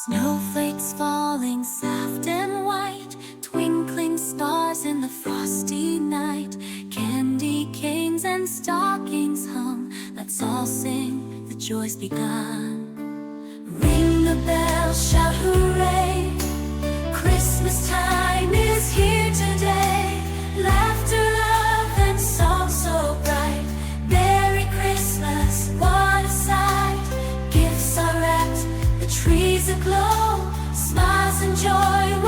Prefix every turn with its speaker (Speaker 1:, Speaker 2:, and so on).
Speaker 1: Snowflakes falling soft and white, twinkling stars in the frosty night. Candy canes and stockings hung, let's all sing, the joy's begun. Ring the bell, shout hooray, Christmas time is here today. Laughter, love, and song so bright. Merry Christmas, what a sight. Gifts are wrapped, the trees aglow, smiles and joy.